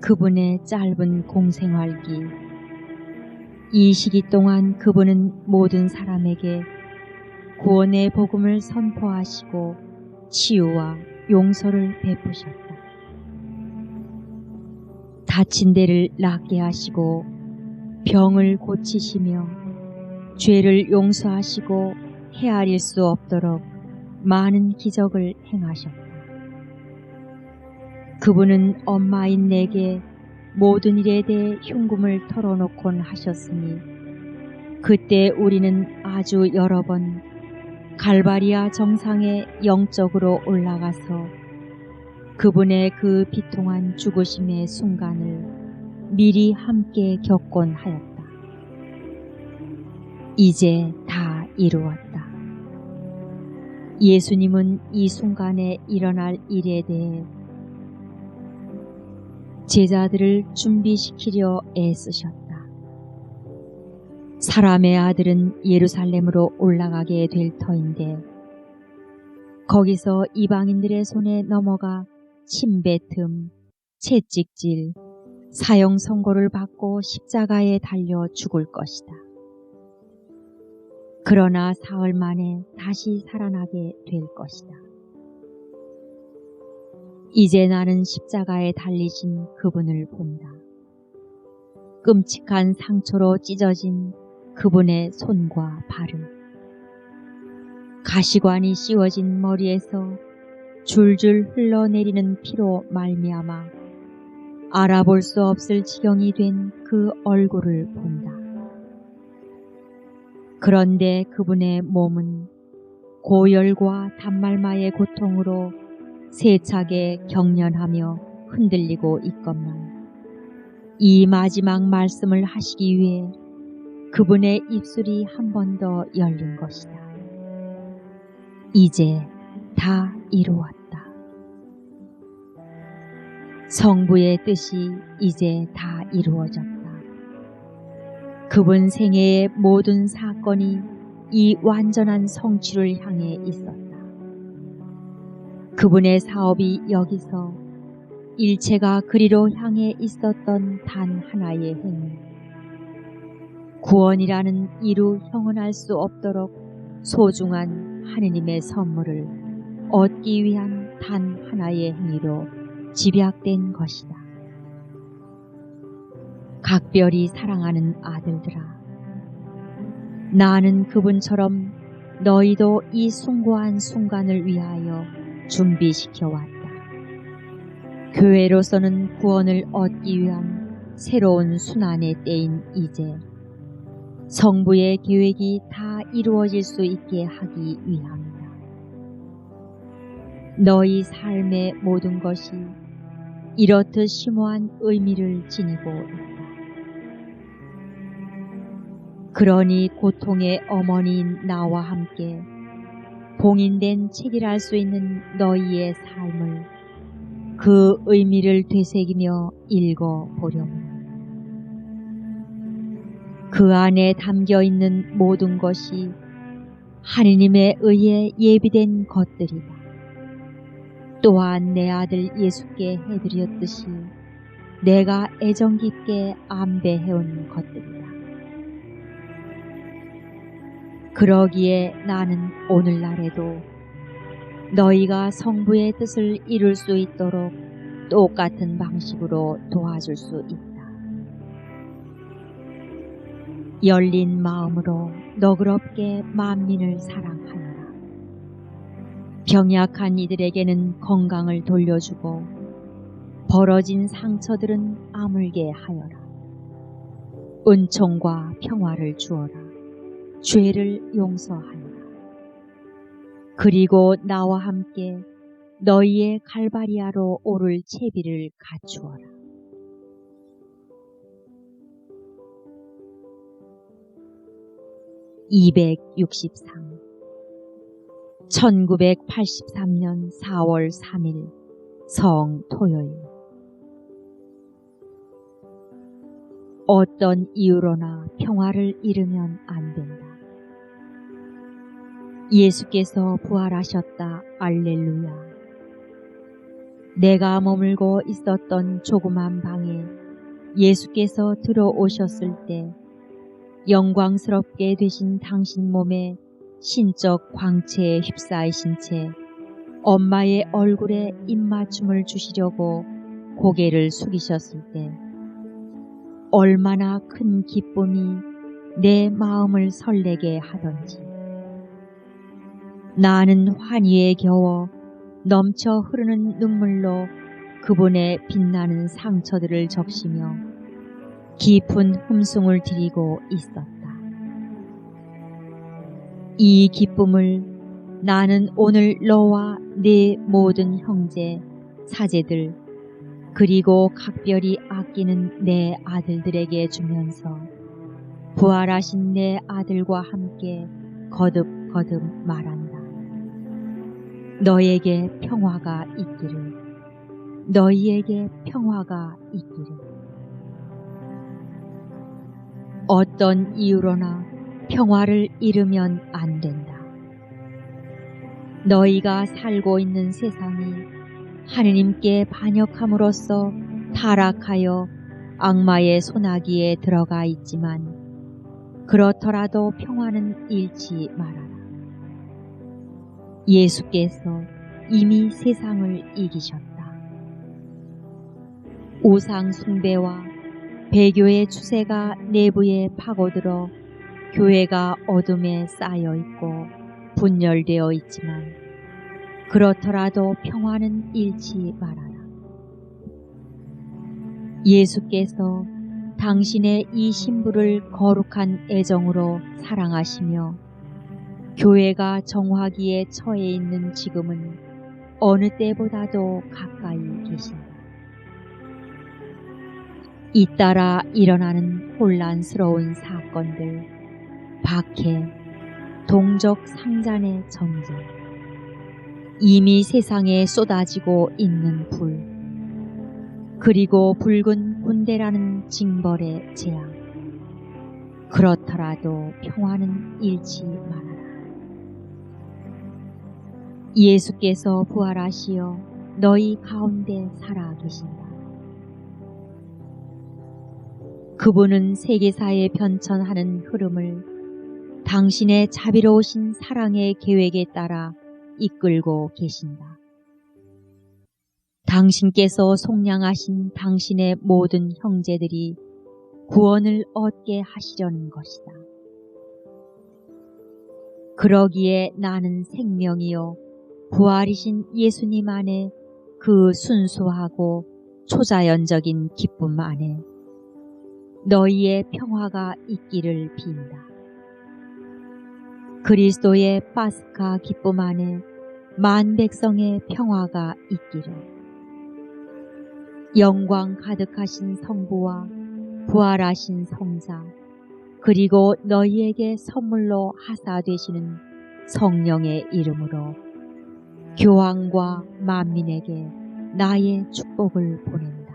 그분의 짧은 공생활기, 이 시기 동안 그분은 모든 사람에게 구원의 복음을 선포하시고 치유와 용서를 베푸셨다. 다친 데를 낫게 하시고 병을 고치시며 죄를 용서하시고 헤아릴 수 없도록 많은 기적을 행하셨다. 그분은 엄마인 내게 모든 일에 대해 흉금을 털어놓곤 하셨으니 그때 우리는 아주 여러 번 갈바리아 정상에 영적으로 올라가서 그분의 그 비통한 죽으심의 순간을 미리 함께 겪곤 하였다. 이제 다 이루었다. 예수님은 이 순간에 일어날 일에 대해 제자들을 준비시키려 애쓰셨다. 사람의 아들은 예루살렘으로 올라가게 될 터인데 거기서 이방인들의 손에 넘어가 침뱉음, 채찍질, 사형 선고를 받고 십자가에 달려 죽을 것이다. 그러나 사흘 만에 다시 살아나게 될 것이다. 이제 나는 십자가에 달리신 그분을 본다. 끔찍한 상처로 찢어진 그분의 손과 발을, 가시관이 씌워진 머리에서 줄줄 흘러내리는 피로 말미암아 알아볼 수 없을 지경이 된 그 얼굴을 본다. 그런데 그분의 몸은 고열과 단말마의 고통으로 세차게 경련하며 흔들리고 있건만 이 마지막 말씀을 하시기 위해 그분의 입술이 한 번 더 열린 것이다. 이제 다 이루었다. 성부의 뜻이 이제 다 이루어졌다. 그분 생애의 모든 사건이 이 완전한 성취를 향해 있었다. 그분의 사업이 여기서 일체가 그리로 향해 있었던 단 하나의 행위, 구원이라는 이루 형언할 수 없도록 소중한 하느님의 선물을 얻기 위한 단 하나의 행위로 집약된 것이다. 각별히 사랑하는 아들들아, 나는 그분처럼 너희도 이 숭고한 순간을 위하여 준비시켜왔다. 교회로서는 구원을 얻기 위한 새로운 순환의 때인 이제 성부의 계획이 다 이루어질 수 있게 하기 위함이다. 너희 삶의 모든 것이 이렇듯 심오한 의미를 지니고 있다. 그러니 고통의 어머니인 나와 함께 봉인된 책이랄 수 있는 너희의 삶을 그 의미를 되새기며 읽어보려고. 그 안에 담겨있는 모든 것이 하느님에 의해 예비된 것들이다. 또한 내 아들 예수께 해드렸듯이 내가 애정 깊게 안배해온 것들이다. 그러기에 나는 오늘날에도 너희가 성부의 뜻을 이룰 수 있도록 똑같은 방식으로 도와줄 수 있다. 열린 마음으로 너그럽게 만민을 사랑하여라. 병약한 이들에게는 건강을 돌려주고 벌어진 상처들은 아물게 하여라. 은총과 평화를 주어라. 죄를 용서하여라. 그리고 나와 함께 너희의 갈바리아로 오를 채비를 갖추어라. (263) 1983년 4월 3일 성토요일. 어떤 이유로나 평화를 잃으면 안 된다. 예수께서 부활하셨다. 알렐루야. 내가 머물고 있었던 조그만 방에 예수께서 들어오셨을 때 영광스럽게 되신 당신 몸에 신적 광채에 휩싸이신 채 엄마의 얼굴에 입맞춤을 주시려고 고개를 숙이셨을 때 얼마나 큰 기쁨이 내 마음을 설레게 하던지. 나는 환희에 겨워 넘쳐 흐르는 눈물로 그분의 빛나는 상처들을 적시며 깊은 흠숭을 드리고 있었다. 이 기쁨을 나는 오늘 너와 네 모든 형제, 사제들, 그리고 각별히 아끼는 내 아들들에게 주면서 부활하신 내 아들과 함께 거듭거듭 말한다. 너에게 평화가 있기를, 너희에게 평화가 있기를. 어떤 이유로나 평화를 잃으면 안 된다. 너희가 살고 있는 세상이 하느님께 반역함으로써 타락하여 악마의 소나기에 들어가 있지만 그렇더라도 평화는 잃지 말아라. 예수께서 이미 세상을 이기셨다. 우상 숭배와 배교의 추세가 내부에 파고들어 교회가 어둠에 쌓여 있고 분열되어 있지만 그렇더라도 평화는 잃지 말아라. 예수께서 당신의 이 신부를 거룩한 애정으로 사랑하시며 교회가 정화기에 처해 있는 지금은 어느 때보다도 가까이 계신다. 잇따라 일어나는 혼란스러운 사건들, 박해, 동족 상잔의 전쟁, 이미 세상에 쏟아지고 있는 불, 그리고 붉은 군대라는 징벌의 재앙. 그렇더라도 평화는 잃지 말아라. 예수께서 부활하시어 너희 가운데 살아계신다. 그분은 세계사에 변천하는 흐름을 당신의 자비로우신 사랑의 계획에 따라 이끌고 계신다. 당신께서 속량하신 당신의 모든 형제들이 구원을 얻게 하시려는 것이다. 그러기에 나는 생명이요 부활이신 예수님 안에 그 순수하고 초자연적인 기쁨 안에 너희의 평화가 있기를 빈다. 그리스도의 파스카 기쁨 안에 만 백성의 평화가 있기를. 영광 가득하신 성부와 부활하신 성자, 그리고 너희에게 선물로 하사되시는 성령의 이름으로 교황과 만민에게 나의 축복을 보낸다.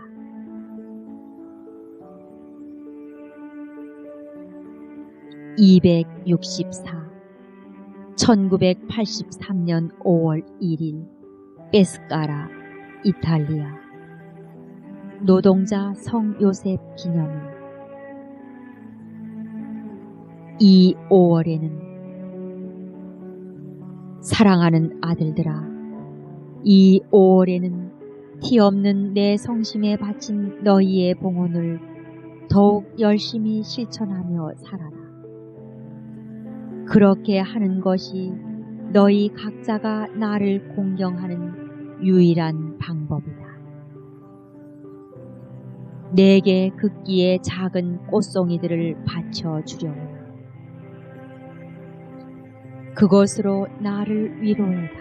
(264) 1983년 5월 1일 페스카라, 이탈리아. 노동자 성 요셉 기념일. 이 5월에는 사랑하는 아들들아, 이 5월에는 티 없는 내 성심에 바친 너희의 봉헌을 더욱 열심히 실천하며 살아라. 그렇게 하는 것이 너희 각자가 나를 공경하는 유일한 방법이다. 내게 극기의 작은 꽃송이들을 바쳐주려구나. 그것으로 나를 위로해다.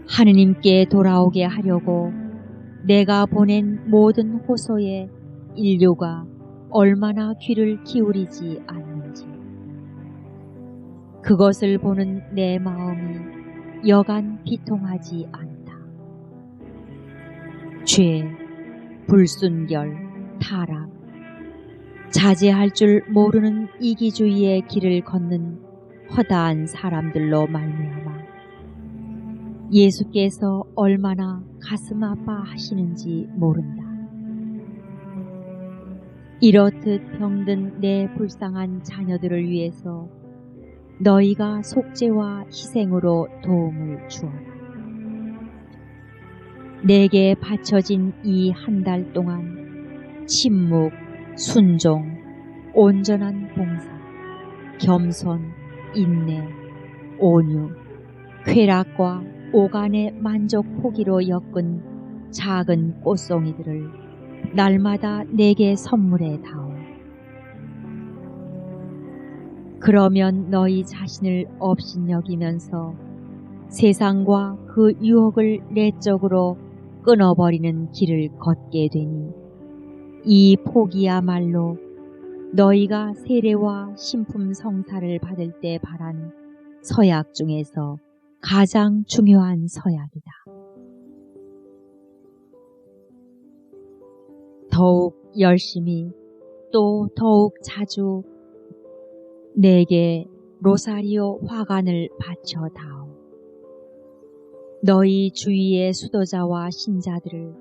하느님께 돌아오게 하려고 내가 보낸 모든 호소에 인류가 얼마나 귀를 기울이지 않는지, 그것을 보는 내 마음이 여간 비통하지 않다. 죄, 불순결, 타락, 자제할 줄 모르는 이기주의의 길을 걷는 허다한 사람들로 말미암아 예수께서 얼마나 가슴 아파하시는지 모른다. 이렇듯 병든 내 불쌍한 자녀들을 위해서 너희가 속죄와 희생으로 도움을 주어라. 내게 바쳐진 이 한 달 동안 침묵, 순종, 온전한 봉사, 겸손, 인내, 온유, 쾌락과 오간의 만족 포기로 엮은 작은 꽃송이들을 날마다 내게 선물해 다오. 그러면 너희 자신을 업신여기면서 세상과 그 유혹을 내적으로 끊어버리는 길을 걷게 되니 이 포기야말로 너희가 세례와 신품 성사를 받을 때 바란 서약 중에서 가장 중요한 서약이다. 더욱 열심히 또 더욱 자주 내게 로사리오 화관을 바쳐 다오. 너희 주위의 수도자와 신자들을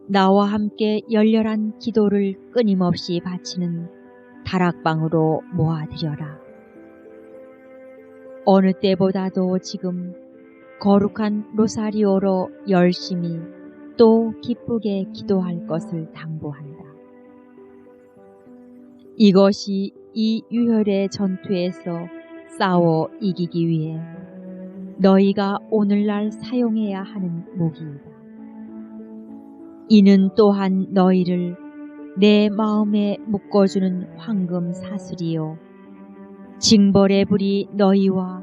나와 함께 열렬한 기도를 끊임없이 바치는 다락방으로 모아들여라. 어느 때보다도 지금 거룩한 로사리오로 열심히 또 기쁘게 기도할 것을 당부한다. 이것이 이 유혈의 전투에서 싸워 이기기 위해 너희가 오늘날 사용해야 하는 무기이다. 이는 또한 너희를 내 마음에 묶어주는 황금 사슬이요 징벌의 불이 너희와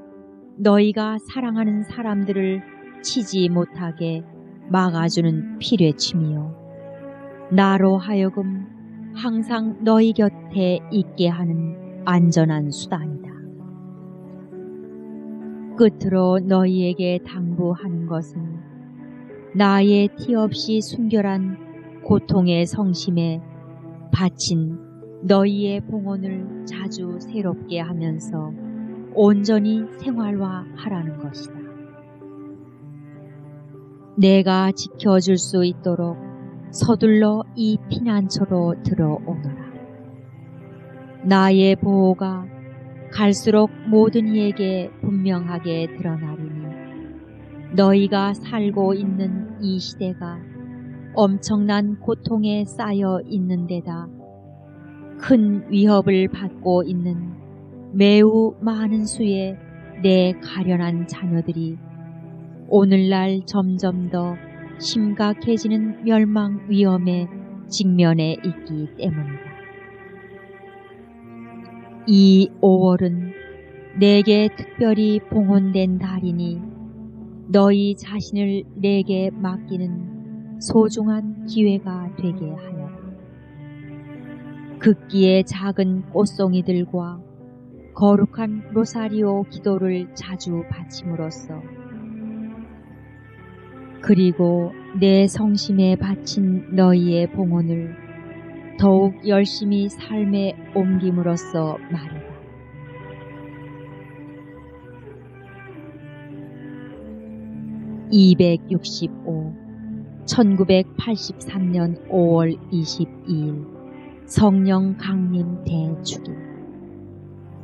너희가 사랑하는 사람들을 치지 못하게 막아주는 피뢰침이요 나로 하여금 항상 너희 곁에 있게 하는 안전한 수단이다. 끝으로 너희에게 당부하는 것은 나의 티 없이 순결한 고통의 성심에 바친 너희의 봉헌을 자주 새롭게 하면서 온전히 생활화하라는 것이다. 내가 지켜줄 수 있도록 서둘러 이 피난처로 들어오너라. 나의 보호가 갈수록 모든 이에게 분명하게 드러나리니 너희가 살고 있는 이 시대가 엄청난 고통에 쌓여 있는 데다 큰 위협을 받고 있는 매우 많은 수의 내 가련한 자녀들이 오늘날 점점 더 심각해지는 멸망 위험에 직면해 있기 때문이다. 이 5월은 내게 특별히 봉헌된 달이니 너희 자신을 내게 맡기는 소중한 기회가 되게 하여라. 극기의 작은 꽃송이들과 거룩한 로사리오 기도를 자주 바침으로써 그리고 내 성심에 바친 너희의 봉헌을 더욱 열심히 삶에 옮김으로써 말이다. (265) 1983년 5월 22일 성령 강림 대축일.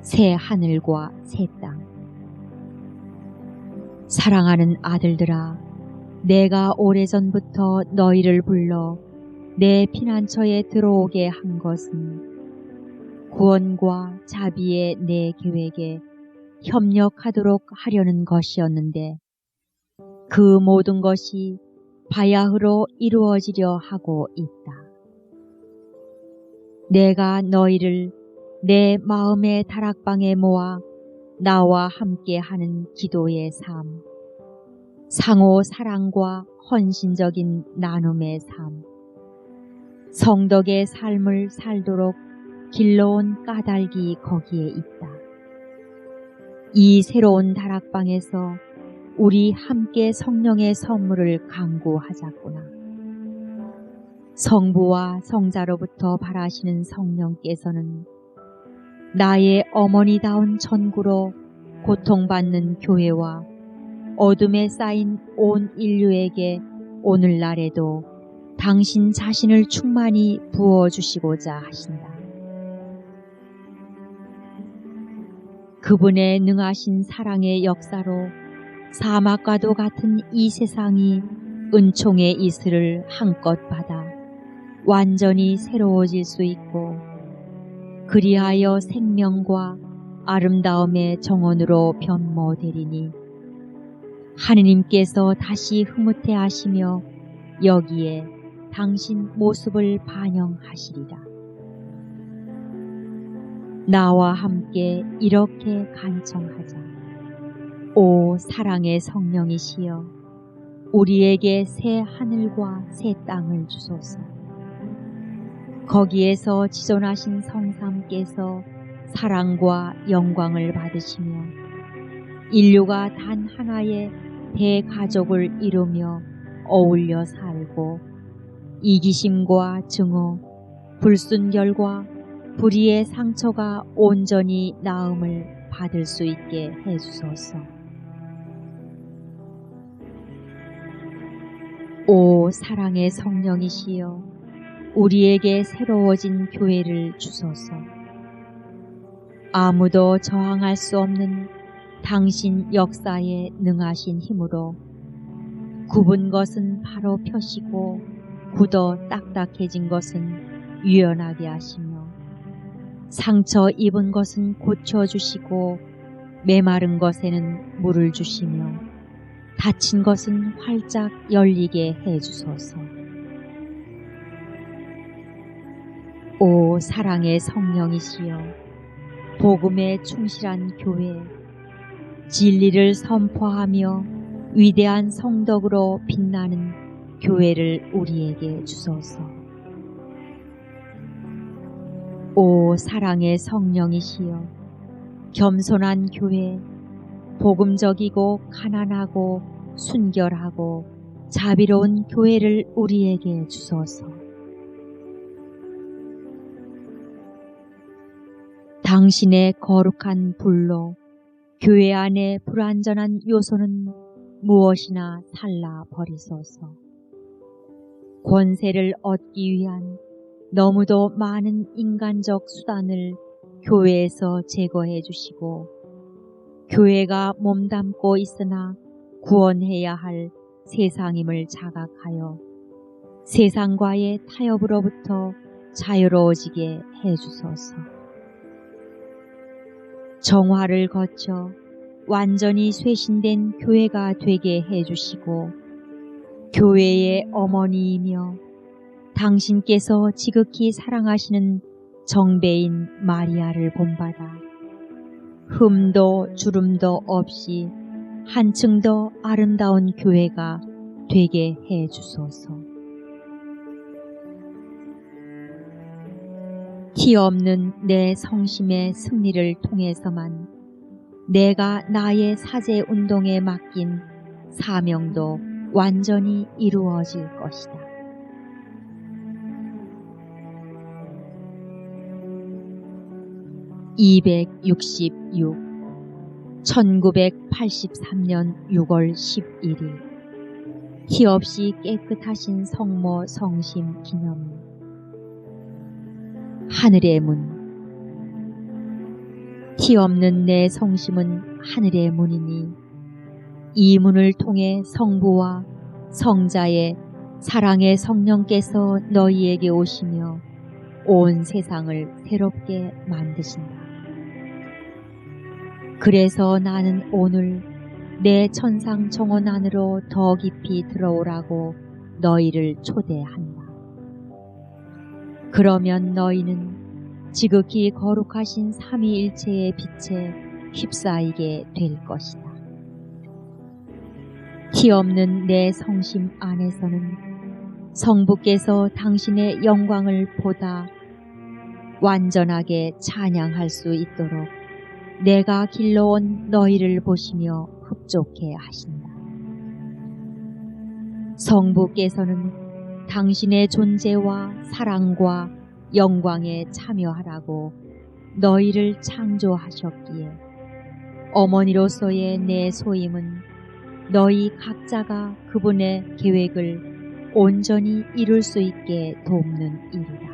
새 하늘과 새 땅. 사랑하는 아들들아, 내가 오래전부터 너희를 불러 내 피난처에 들어오게 한 것은 구원과 자비의 내 계획에 협력하도록 하려는 것이었는데 그 모든 것이 바야흐로 이루어지려 하고 있다. 내가 너희를 내 마음의 다락방에 모아 나와 함께하는 기도의 삶, 상호 사랑과 헌신적인 나눔의 삶, 성덕의 삶을 살도록 길러온 까닭이 거기에 있다. 이 새로운 다락방에서 우리 함께 성령의 선물을 강구하자꾸나. 성부와 성자로부터 바라시는 성령께서는 나의 어머니다운 전구로 고통받는 교회와 어둠에 쌓인 온 인류에게 오늘날에도 당신 자신을 충만히 부어주시고자 하신다. 그분의 능하신 사랑의 역사로 사막과도 같은 이 세상이 은총의 이슬을 한껏 받아 완전히 새로워질 수 있고, 그리하여 생명과 아름다움의 정원으로 변모되리니 하느님께서 다시 흐뭇해 하시며 여기에 당신 모습을 반영하시리라. 나와 함께 이렇게 간청하자. 오 사랑의 성령이시여, 우리에게 새 하늘과 새 땅을 주소서. 거기에서 지존하신 성삼께서 사랑과 영광을 받으시며 인류가 단 하나의 대가족을 이루며 어울려 살고 이기심과 증오, 불순결과 불의의 상처가 온전히 나음을 받을 수 있게 해주소서. 오 사랑의 성령이시여, 우리에게 새로워진 교회를 주소서. 아무도 저항할 수 없는 당신 역사에 능하신 힘으로 굽은 것은 바로 펴시고 굳어 딱딱해진 것은 유연하게 하시며 상처 입은 것은 고쳐주시고 메마른 것에는 물을 주시며 닫힌 것은 활짝 열리게 해주소서. 오 사랑의 성령이시여, 복음에 충실한 교회, 진리를 선포하며 위대한 성덕으로 빛나는 교회를 우리에게 주소서. 오 사랑의 성령이시여, 겸손한 교회, 복음적이고 가난하고 순결하고 자비로운 교회를 우리에게 주소서. 당신의 거룩한 불로 교회 안의 불완전한 요소는 무엇이나 살라 버리소서. 권세를 얻기 위한 너무도 많은 인간적 수단을 교회에서 제거해 주시고, 교회가 몸담고 있으나 구원해야 할 세상임을 자각하여 세상과의 타협으로부터 자유로워지게 해주소서. 정화를 거쳐 완전히 쇄신된 교회가 되게 해주시고, 교회의 어머니이며 당신께서 지극히 사랑하시는 정배인 마리아를 본받아 흠도 주름도 없이 한층 더 아름다운 교회가 되게 해주소서. 티 없는 내 성심의 승리를 통해서만 내가 나의 사제 운동에 맡긴 사명도 완전히 이루어질 것이다. (266) 1983년 6월 11일 티 없이 깨끗하신 성모 성심 기념일. 하늘의 문. 티 없는 내 성심은 하늘의 문이니 이 문을 통해 성부와 성자의 사랑의 성령께서 너희에게 오시며 온 세상을 새롭게 만드신다. 그래서 나는 오늘 내 천상 정원 안으로 더 깊이 들어오라고 너희를 초대한다. 그러면 너희는 지극히 거룩하신 삼위일체의 빛에 휩싸이게 될 것이다. 티 없는 내 성심 안에서는 성부께서 당신의 영광을 보다 완전하게 찬양할 수 있도록 내가 길러온 너희를 보시며 흡족해 하신다. 성부께서는 당신의 존재와 사랑과 영광에 참여하라고 너희를 창조하셨기에 어머니로서의 내 소임은 너희 각자가 그분의 계획을 온전히 이룰 수 있게 돕는 일이다.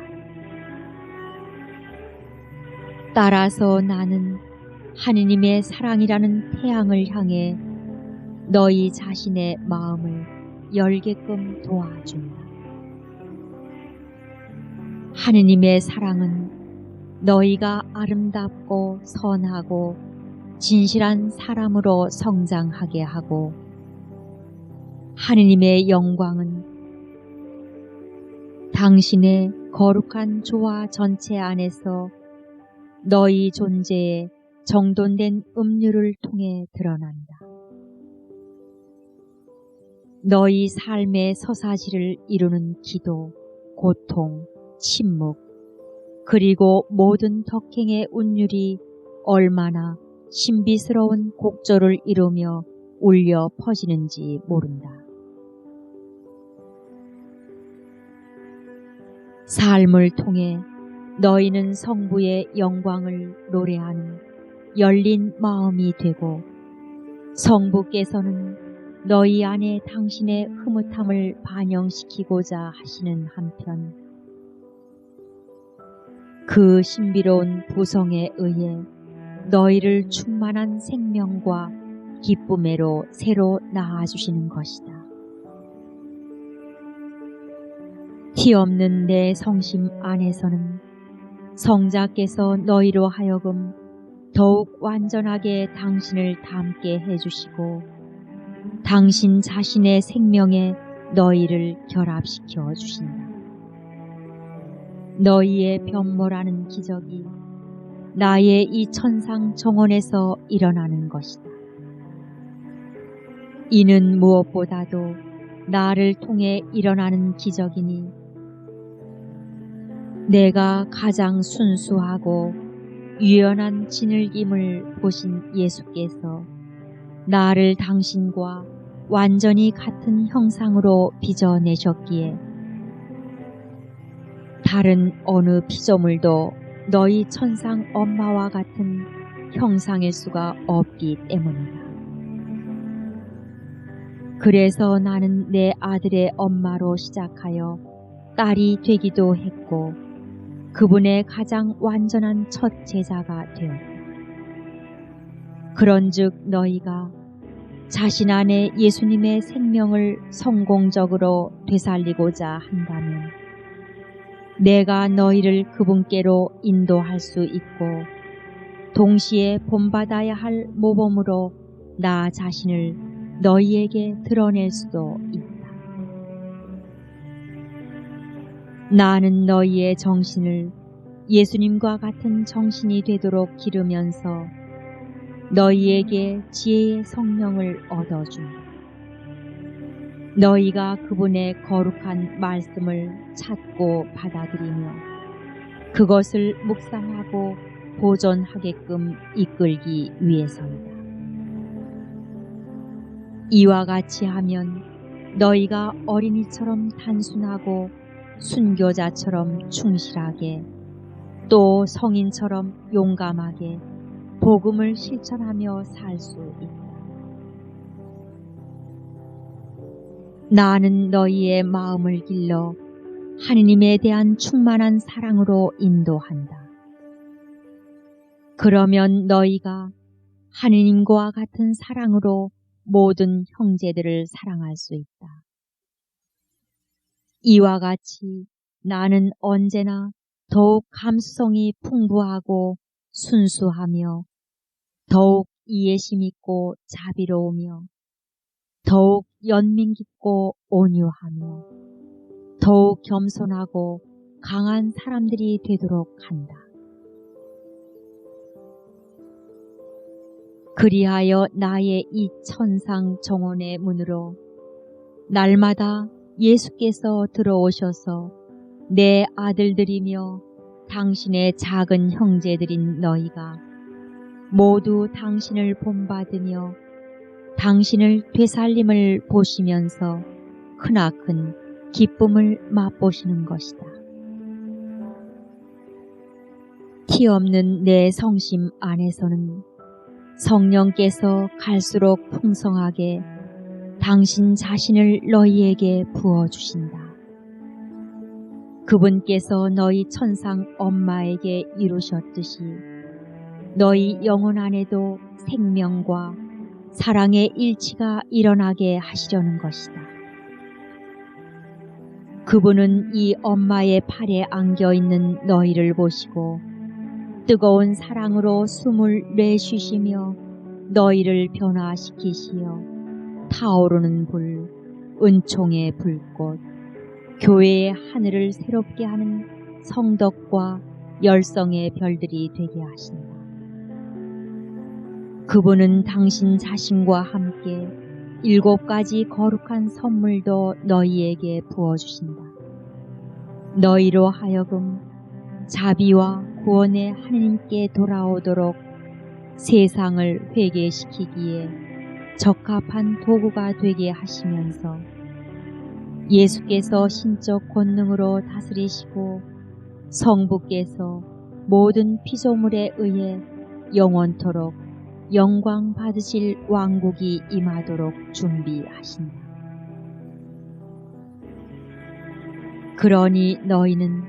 따라서 나는 하느님의 사랑이라는 태양을 향해 너희 자신의 마음을 열게끔 도와준다. 하느님의 사랑은 너희가 아름답고 선하고 진실한 사람으로 성장하게 하고, 하느님의 영광은 당신의 거룩한 조화 전체 안에서 너희 존재에 정돈된 음료를 통해 드러난다. 너희 삶의 서사지를 이루는 기도, 고통, 침묵, 그리고 모든 덕행의 운율이 얼마나 신비스러운 곡조를 이루며 울려 퍼지는지 모른다. 삶을 통해 너희는 성부의 영광을 노래하는 열린 마음이 되고, 성부께서는 너희 안에 당신의 흐뭇함을 반영시키고자 하시는 한편, 그 신비로운 부성에 의해 너희를 충만한 생명과 기쁨으로 새로 낳아주시는 것이다. 티 없는 내 성심 안에서는 성자께서 너희로 하여금 더욱 완전하게 당신을 닮게 해주시고, 당신 자신의 생명에 너희를 결합시켜 주신다. 너희의 변모라는 기적이 나의 이 천상 정원에서 일어나는 것이다. 이는 무엇보다도 나를 통해 일어나는 기적이니, 내가 가장 순수하고 유연한 진흙임을 보신 예수께서 나를 당신과 완전히 같은 형상으로 빚어내셨기에, 다른 어느 피조물도 너희 천상 엄마와 같은 형상일 수가 없기 때문이다. 그래서 나는 내 아들의 엄마로 시작하여 딸이 되기도 했고, 그분의 가장 완전한 첫 제자가 되었다. 그런즉 너희가 자신 안에 예수님의 생명을 성공적으로 되살리고자 한다면, 내가 너희를 그분께로 인도할 수 있고, 동시에 본받아야 할 모범으로 나 자신을 너희에게 드러낼 수도 있다. 나는 너희의 정신을 예수님과 같은 정신이 되도록 기르면서 너희에게 지혜의 성령을 얻어준다. 너희가 그분의 거룩한 말씀을 찾고 받아들이며 그것을 묵상하고 보존하게끔 이끌기 위해서이다. 이와 같이 하면 너희가 어린이처럼 단순하고 순교자처럼 충실하게, 또 성인처럼 용감하게 복음을 실천하며 살 수 있다. 나는 너희의 마음을 길러 하느님에 대한 충만한 사랑으로 인도한다. 그러면 너희가 하느님과 같은 사랑으로 모든 형제들을 사랑할 수 있다. 이와 같이 나는 언제나 더욱 감수성이 풍부하고 순수하며, 더욱 이해심 있고 자비로우며, 더욱 연민 깊고 온유하며, 더욱 겸손하고 강한 사람들이 되도록 한다. 그리하여 나의 이 천상 정원의 문으로 날마다 예수께서 들어오셔서 내 아들들이며 당신의 작은 형제들인 너희가 모두 당신을 본받으며 당신을 되살림을 보시면서 크나큰 기쁨을 맛보시는 것이다. 티 없는 내 성심 안에서는 성령께서 갈수록 풍성하게 당신 자신을 너희에게 부어주신다. 그분께서 너희 천상 엄마에게 이루셨듯이 너희 영혼 안에도 생명과 사랑의 일치가 일어나게 하시려는 것이다. 그분은 이 엄마의 팔에 안겨있는 너희를 보시고 뜨거운 사랑으로 숨을 내쉬시며 너희를 변화시키시어 타오르는 불, 은총의 불꽃, 교회의 하늘을 새롭게 하는 성덕과 열성의 별들이 되게 하신다. 그분은 당신 자신과 함께 7가지 거룩한 선물도 너희에게 부어주신다. 너희로 하여금 자비와 구원의 하느님께 돌아오도록 세상을 회개시키기에 적합한 도구가 되게 하시면서 예수께서 신적 권능으로 다스리시고 성부께서 모든 피조물에 의해 영원토록 영광 받으실 왕국이 임하도록 준비하신다. 그러니 너희는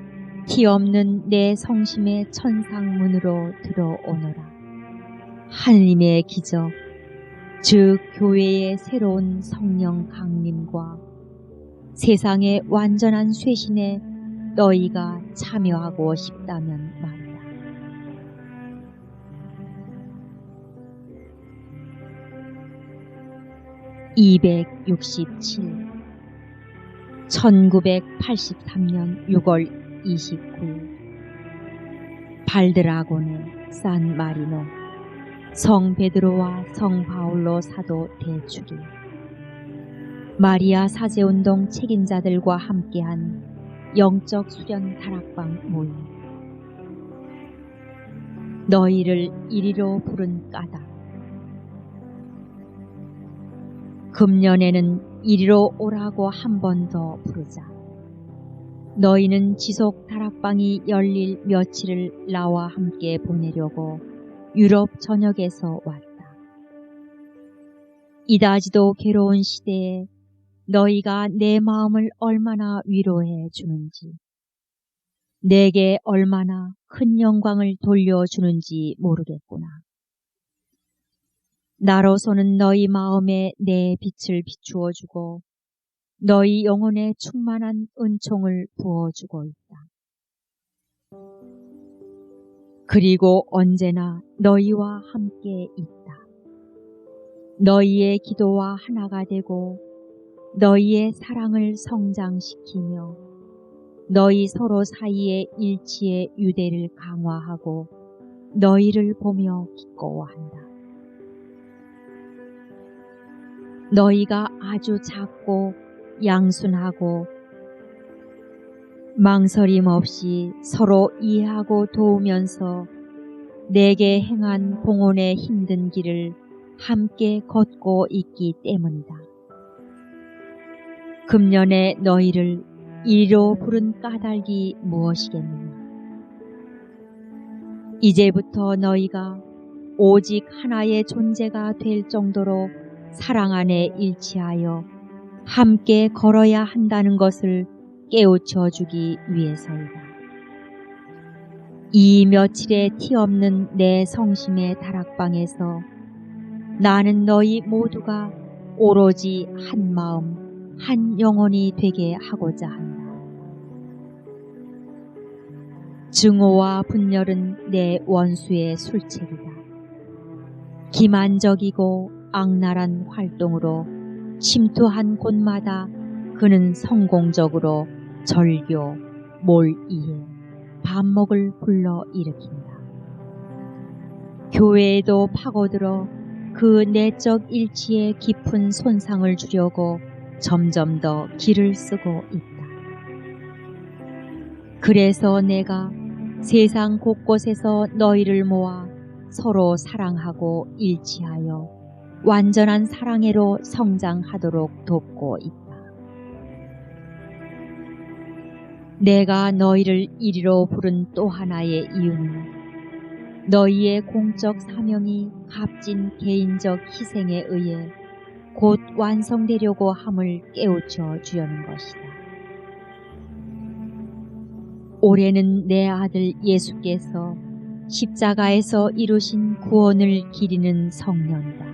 티 없는 내 성심의 천상문으로 들어오너라. 하느님의 기적, 즉 교회의 새로운 성령 강림과 세상의 완전한 쇄신에 너희가 참여하고 싶다면 말이다. (267) 1983년 6월 29일 발드라고네 산 마리노 성 베드로와 성 바울로 사도 대축일 마리아 사제운동 책임자들과 함께한 영적 수련 다락방 모임. 너희를 이리로 부른 까닭. 금년에는 이리로 오라고 한 번 더 부르자. 너희는 지속 다락방이 열릴 며칠을 나와 함께 보내려고 유럽 전역에서 왔다. 이다지도 괴로운 시대에 너희가 내 마음을 얼마나 위로해 주는지, 내게 얼마나 큰 영광을 돌려주는지 모르겠구나. 나로서는 너희 마음에 내 빛을 비추어 주고 너희 영혼에 충만한 은총을 부어주고 있다. 그리고 언제나 너희와 함께 있다. 너희의 기도와 하나가 되고 너희의 사랑을 성장시키며 너희 서로 사이의 일치의 유대를 강화하고 너희를 보며 기꺼워한다. 너희가 아주 작고 양순하고 망설임 없이 서로 이해하고 도우면서 내게 행한 봉헌의 힘든 길을 함께 걷고 있기 때문이다. 금년에 너희를 이리로 부른 까닭이 무엇이겠느냐? 이제부터 너희가 오직 하나의 존재가 될 정도로 사랑 안에 일치하여 함께 걸어야 한다는 것을 깨우쳐 주기 위해서이다. 이 며칠의 티 없는 내 성심의 다락방에서 나는 너희 모두가 오로지 한 마음, 한 영혼이 되게 하고자 한다. 증오와 분열은 내 원수의 술책이다. 기만적이고 악랄한 활동으로 침투한 곳마다 그는 성공적으로 절교, 몰이해, 반목을 불러일으킨다. 교회에도 파고들어 그 내적 일치에 깊은 손상을 주려고 점점 더 기를 쓰고 있다. 그래서 내가 세상 곳곳에서 너희를 모아 서로 사랑하고 일치하여 완전한 사랑애로 성장하도록 돕고 있다. 내가 너희를 이리로 부른 또 하나의 이유는 너희의 공적 사명이 값진 개인적 희생에 의해 곧 완성되려고 함을 깨우쳐 주려는 것이다. 올해는 내 아들 예수께서 십자가에서 이루신 구원을 기리는 성년이다.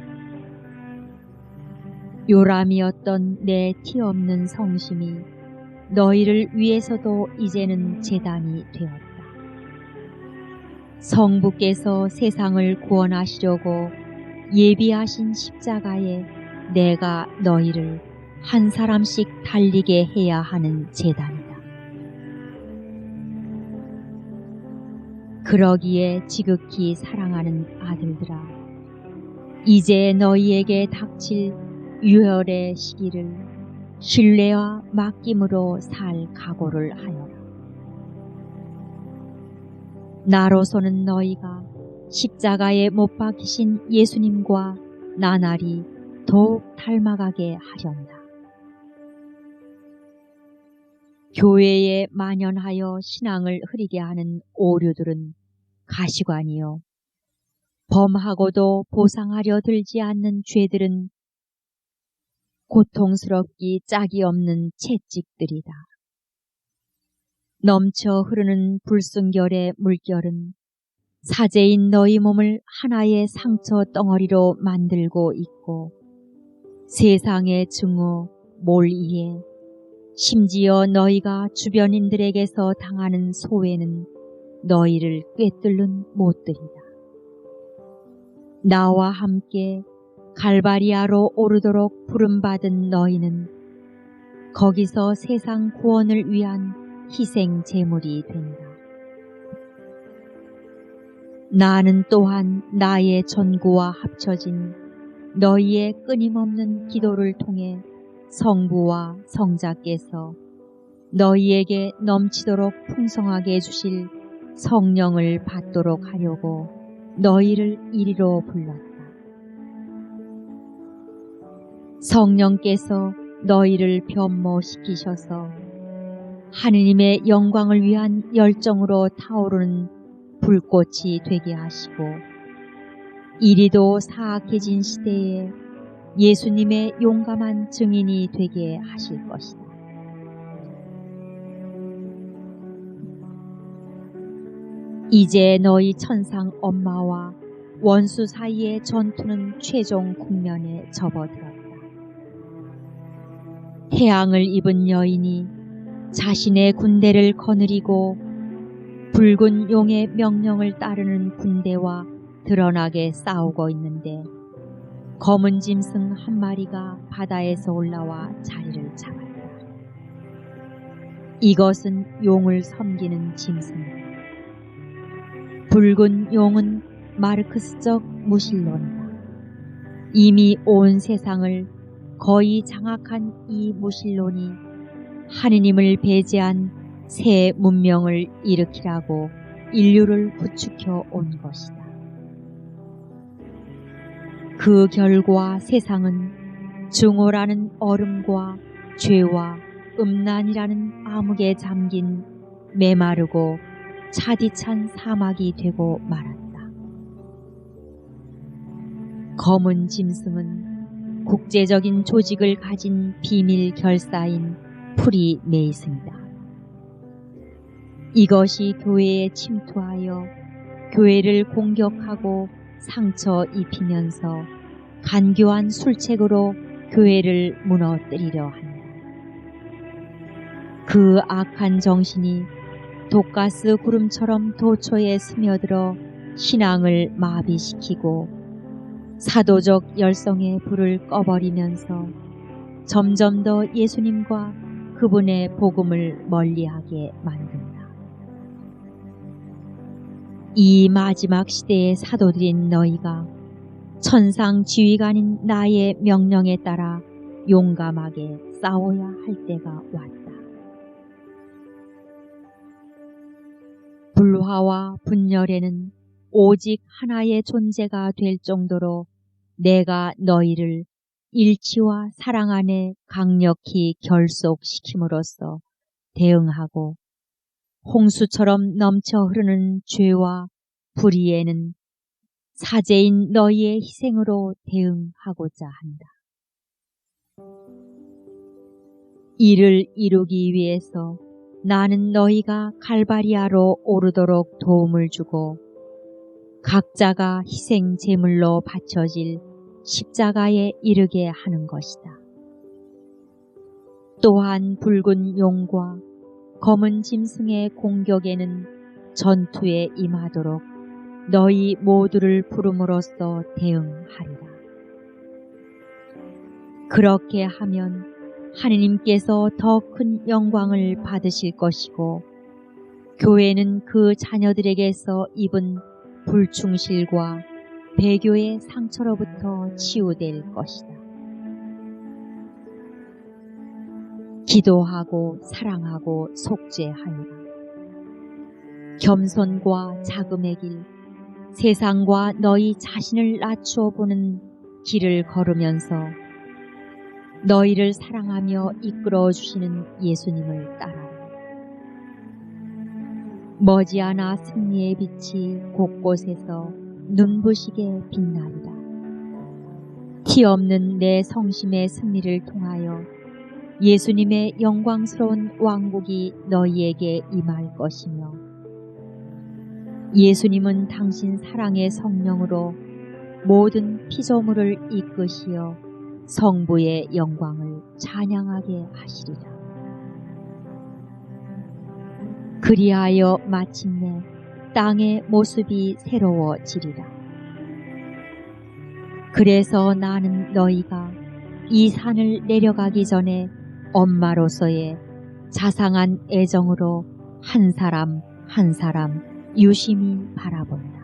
요람이었던 내 티 없는 성심이 너희를 위해서도 이제는 제단이 되었다. 성부께서 세상을 구원하시려고 예비하신 십자가에 내가 너희를 한 사람씩 달리게 해야 하는 제단이다. 그러기에 지극히 사랑하는 아들들아, 이제 너희에게 닥칠 유혈의 시기를 신뢰와 맡김으로 살 각오를 하여라. 나로서는 너희가 십자가에 못 박히신 예수님과 나날이 더욱 닮아가게 하련다. 교회에 만연하여 신앙을 흐리게 하는 오류들은 가시관이요, 범하고도 보상하려 들지 않는 죄들은 고통스럽기 짝이 없는 채찍들이다. 넘쳐 흐르는 불순결의 물결은 사제인 너희 몸을 하나의 상처 덩어리로 만들고 있고, 세상의 증오, 몰이해, 심지어 너희가 주변인들에게서 당하는 소외는 너희를 꿰뚫는 못들이다. 나와 함께 갈바리아로 오르도록 부름받은 너희는 거기서 세상 구원을 위한 희생 제물이 된다. 나는 또한 나의 전구와 합쳐진 너희의 끊임없는 기도를 통해 성부와 성자께서 너희에게 넘치도록 풍성하게 주실 성령을 받도록 하려고 너희를 이리로 불렀다. 성령께서 너희를 변모시키셔서 하느님의 영광을 위한 열정으로 타오르는 불꽃이 되게 하시고, 이리도 사악해진 시대에 예수님의 용감한 증인이 되게 하실 것이다. 이제 너희 천상 엄마와 원수 사이의 전투는 최종 국면에 접어들었다. 태양을 입은 여인이 자신의 군대를 거느리고 붉은 용의 명령을 따르는 군대와 드러나게 싸우고 있는데, 검은 짐승 한 마리가 바다에서 올라와 자리를 잡았다. 이것은 용을 섬기는 짐승이다. 붉은 용은 마르크스적 무신론이다. 이미 온 세상을 거의 장악한 이 무신론이 하느님을 배제한 새 문명을 일으키라고 인류를 부추겨 온 것이다. 그 결과 세상은 증오라는 얼음과 죄와 음란이라는 암흑에 잠긴 메마르고 차디찬 사막이 되고 말았다. 검은 짐승은 국제적인 조직을 가진 비밀 결사인 프리메이슨이다. 이것이 교회에 침투하여 교회를 공격하고 상처 입히면서 간교한 술책으로 교회를 무너뜨리려 한다. 그 악한 정신이 독가스 구름처럼 도처에 스며들어 신앙을 마비시키고 사도적 열성의 불을 꺼버리면서 점점 더 예수님과 그분의 복음을 멀리하게 만든다. 이 마지막 시대의 사도들인 너희가 천상 지휘관인 나의 명령에 따라 용감하게 싸워야 할 때가 왔다. 불화와 분열에는 오직 하나의 존재가 될 정도로 내가 너희를 일치와 사랑 안에 강력히 결속시킴으로써 대응하고, 홍수처럼 넘쳐 흐르는 죄와 불의에는 사제인 너희의 희생으로 대응하고자 한다. 이를 이루기 위해서 나는 너희가 갈바리아로 오르도록 도움을 주고 각자가 희생 제물로 바쳐질 십자가에 이르게 하는 것이다. 또한 붉은 용과 검은 짐승의 공격에는 전투에 임하도록 너희 모두를 부름으로써 대응하리라. 그렇게 하면 하느님께서 더 큰 영광을 받으실 것이고 교회는 그 자녀들에게서 입은 불충실과 배교의 상처로부터 치유될 것이다. 기도하고 사랑하고 속죄하여라. 겸손과 자금의 길, 세상과 너희 자신을 낮추어 보는 길을 걸으면서 너희를 사랑하며 이끌어 주시는 예수님을 따라라. 머지않아 승리의 빛이 곳곳에서 눈부시게 빛나리라. 티 없는 내 성심의 승리를 통하여 예수님의 영광스러운 왕국이 너희에게 임할 것이며 예수님은 당신 사랑의 성령으로 모든 피조물을 이끄시어 성부의 영광을 찬양하게 하시리라. 그리하여 마침내 땅의 모습이 새로워지리라. 그래서 나는 너희가 이 산을 내려가기 전에 엄마로서의 자상한 애정으로 한 사람 한 사람 유심히 바라본다.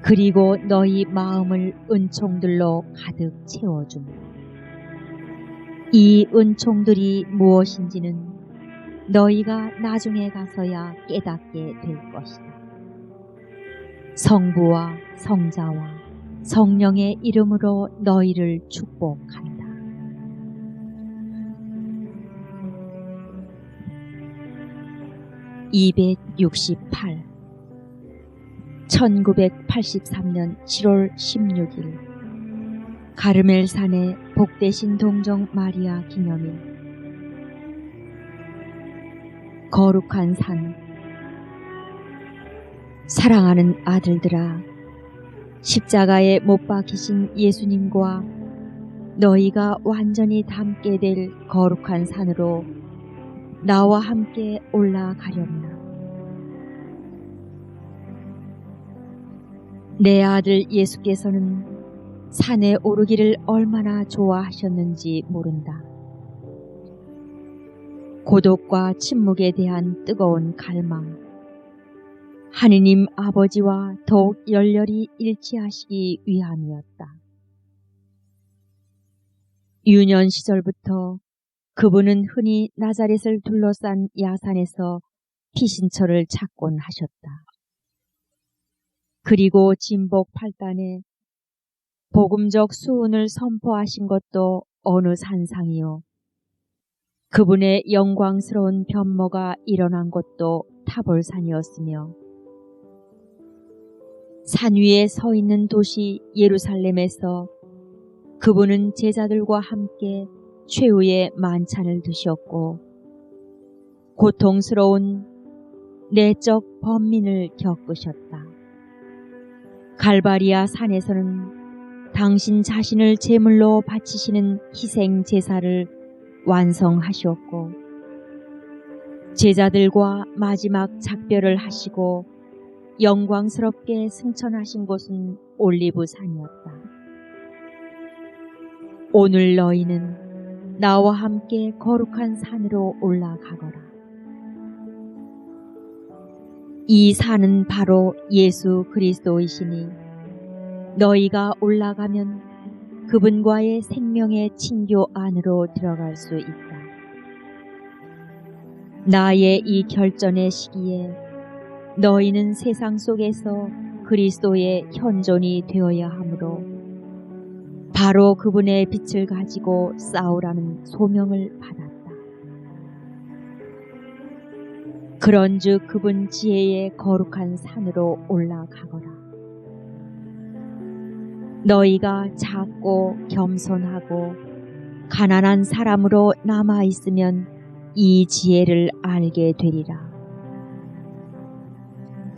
그리고 너희 마음을 은총들로 가득 채워준다. 이 은총들이 무엇인지는 너희가 나중에 가서야 깨닫게 될 것이다. 성부와 성자와 성령의 이름으로 너희를 축복한다. (268) 1983년 7월 16일 가르멜산의 복되신 동정 마리아 기념일. 거룩한 산. 사랑하는 아들들아, 십자가에 못 박히신 예수님과 너희가 완전히 닮게 될 거룩한 산으로 나와 함께 올라가렵나. 내 아들 예수께서는 산에 오르기를 얼마나 좋아하셨는지 모른다. 고독과 침묵에 대한 뜨거운 갈망, 하느님 아버지와 더욱 열렬히 일치하시기 위함이었다. 유년 시절부터 그분은 흔히 나자렛을 둘러싼 야산에서 피신처를 찾곤 하셨다. 그리고 진복 8단에 복음적 수훈을 선포하신 것도 어느 산상이요, 그분의 영광스러운 변모가 일어난 것도 타볼산이었으며, 산 위에 서 있는 도시 예루살렘에서 그분은 제자들과 함께 최후의 만찬을 드셨고 고통스러운 내적 번민을 겪으셨다. 갈바리아 산에서는 당신 자신을 제물로 바치시는 희생 제사를 완성하셨고 제자들과 마지막 작별을 하시고 영광스럽게 승천하신 곳은 올리브산이었다. 오늘 너희는 나와 함께 거룩한 산으로 올라가거라. 이 산은 바로 예수 그리스도이시니 너희가 올라가면 그분과의 생명의 친교 안으로 들어갈 수 있다. 나의 이 결전의 시기에 너희는 세상 속에서 그리스도의 현존이 되어야 하므로 바로 그분의 빛을 가지고 싸우라는 소명을 받았다. 그런즉 그분 지혜의 거룩한 산으로 올라가거라. 너희가 작고 겸손하고 가난한 사람으로 남아 있으면 이 지혜를 알게 되리라.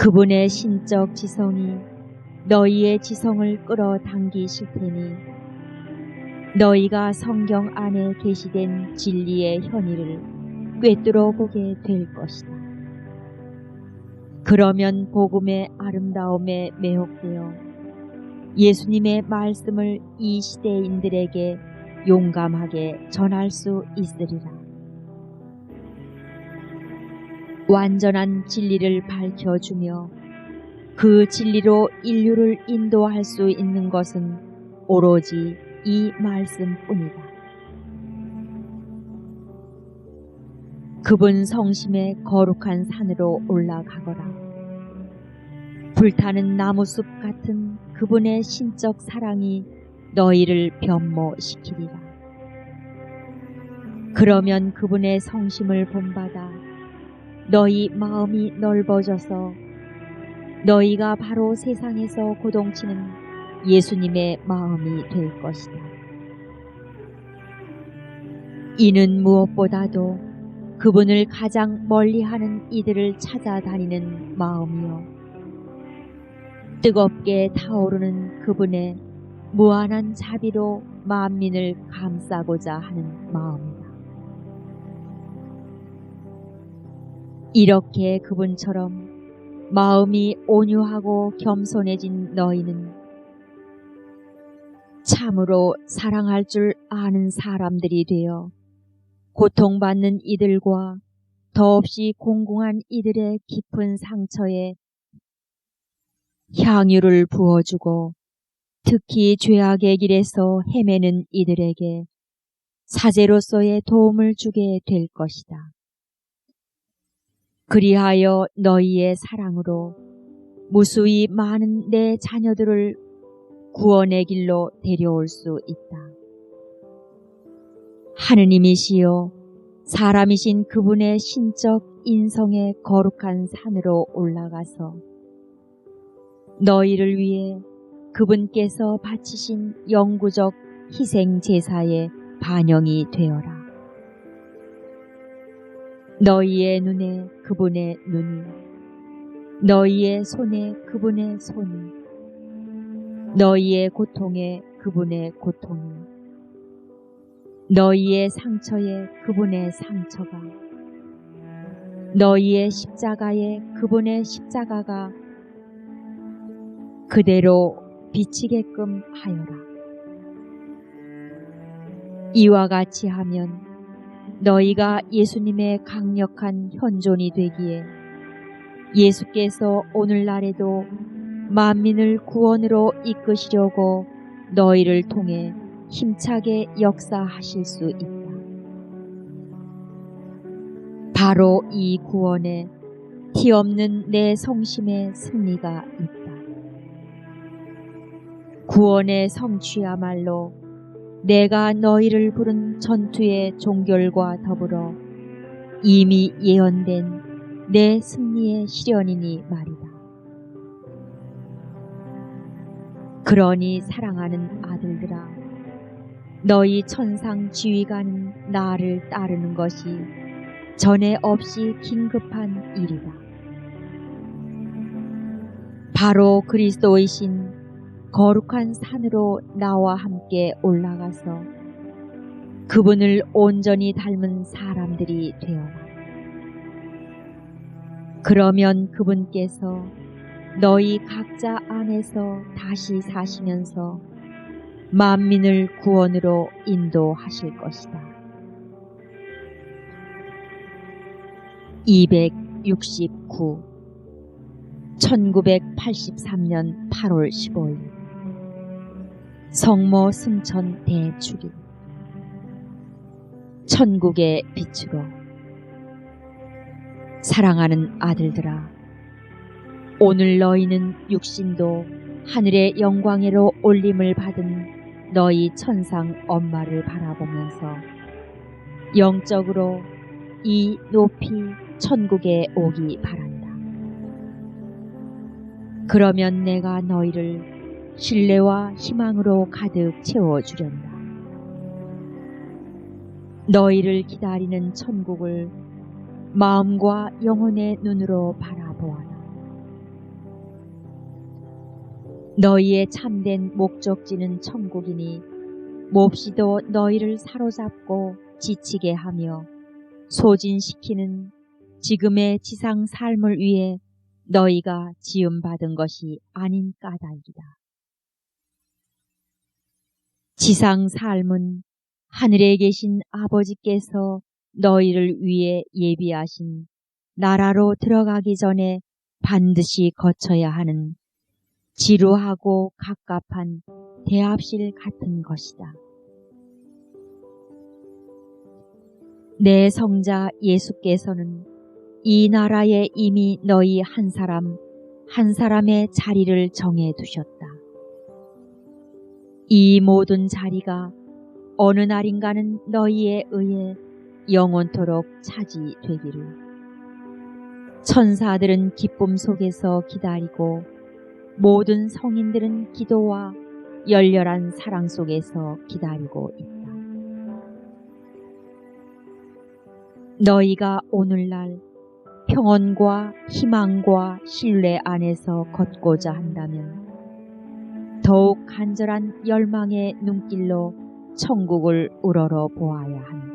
그분의 신적 지성이 너희의 지성을 끌어당기실 테니 너희가 성경 안에 계시된 진리의 현의를 꿰뚫어 보게 될 것이다. 그러면 복음의 아름다움에 매혹되어 예수님의 말씀을 이 시대인들에게 용감하게 전할 수 있으리라. 완전한 진리를 밝혀주며 그 진리로 인류를 인도할 수 있는 것은 오로지 이 말씀뿐이다. 그분 성심의 거룩한 산으로 올라가거라. 불타는 나무숲 같은 그분의 신적 사랑이 너희를 변모시키리라. 그러면 그분의 성심을 본받아 너희 마음이 넓어져서 너희가 바로 세상에서 고동치는 예수님의 마음이 될 것이다. 이는 무엇보다도 그분을 가장 멀리하는 이들을 찾아다니는 마음이요, 뜨겁게 타오르는 그분의 무한한 자비로 만민을 감싸고자 하는 마음이다. 이렇게 그분처럼 마음이 온유하고 겸손해진 너희는 참으로 사랑할 줄 아는 사람들이 되어 고통받는 이들과 더없이 공공한 이들의 깊은 상처에 향유를 부어주고 특히 죄악의 길에서 헤매는 이들에게 사제로서의 도움을 주게 될 것이다. 그리하여 너희의 사랑으로 무수히 많은 내 자녀들을 구원의 길로 데려올 수 있다. 하느님이시여 사람이신 그분의 신적 인성의 거룩한 산으로 올라가서 너희를 위해 그분께서 바치신 영구적 희생 제사의 반영이 되어라. 너희의 눈에 그분의 눈이, 너희의 손에 그분의 손이, 너희의 고통에 그분의 고통이, 너희의 상처에 그분의 상처가, 너희의 십자가에 그분의 십자가가 그대로 비치게끔 하여라. 이와 같이 하면 너희가 예수님의 강력한 현존이 되기에 예수께서 오늘날에도 만민을 구원으로 이끄시려고 너희를 통해 힘차게 역사하실 수 있다. 바로 이 구원에 티 없는 내 성심의 승리가 있다. 구원의 성취야말로 내가 너희를 부른 전투의 종결과 더불어 이미 예언된 내 승리의 실현이니 말이다. 그러니 사랑하는 아들들아, 너희 천상 지휘관은 나를 따르는 것이 전에 없이 긴급한 일이다. 바로 그리스도이신 거룩한 산으로 나와 함께 올라가서 그분을 온전히 닮은 사람들이 되어라. 그러면 그분께서 너희 각자 안에서 다시 사시면서 만민을 구원으로 인도하실 것이다. 269 1983년 8월 15일 성모 승천 대축일. 천국의 빛으로. 사랑하는 아들들아, 오늘 너희는 육신도 하늘의 영광으로 올림을 받은 너희 천상 엄마를 바라보면서 영적으로 이 높이 천국에 오기 바란다. 그러면 내가 너희를 신뢰와 희망으로 가득 채워주련다. 너희를 기다리는 천국을 마음과 영혼의 눈으로 바라보아라. 너희의 참된 목적지는 천국이니 몹시도 너희를 사로잡고 지치게 하며 소진시키는 지금의 지상 삶을 위해 너희가 지음받은 것이 아닌 까닭이다. 지상 삶은 하늘에 계신 아버지께서 너희를 위해 예비하신 나라로 들어가기 전에 반드시 거쳐야 하는 지루하고 갑갑한 대합실 같은 것이다. 내 성자 예수께서는 이 나라에 이미 너희 한 사람 한 사람의 자리를 정해 두셨다. 이 모든 자리가 어느 날인가는 너희에 의해 영원토록 차지되기를. 천사들은 기쁨 속에서 기다리고 모든 성인들은 기도와 열렬한 사랑 속에서 기다리고 있다. 너희가 오늘날 평온과 희망과 신뢰 안에서 걷고자 한다면 더욱 간절한 열망의 눈길로 천국을 우러러 보아야 한다.